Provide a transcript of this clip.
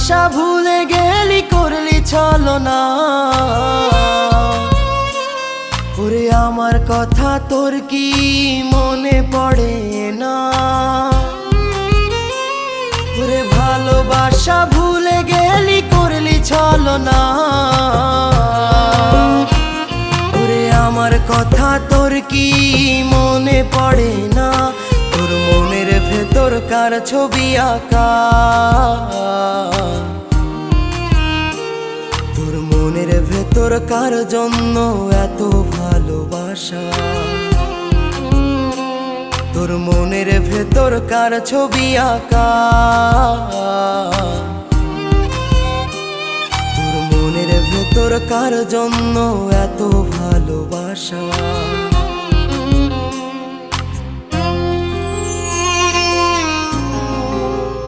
ভালোবাসা ভুলে গেলি করলি ছলনা। ওরে আমার কথা তোর কি মনে পড়ে না? ওরে ভালোবাসা ভুলে গেলি করলি ছলনা। ওরে আমার কথা তোর কি মনে পড়ে না? তোর মনের ভেতর কার ছবি আঁকা? তোর মনের ভেতর কার জন্য এত ভালোবাসা? তোর মনের ভেতর কার ছবি আঁকা? তোর মনের ভেতর কার জন্য এত ভালোবাসা?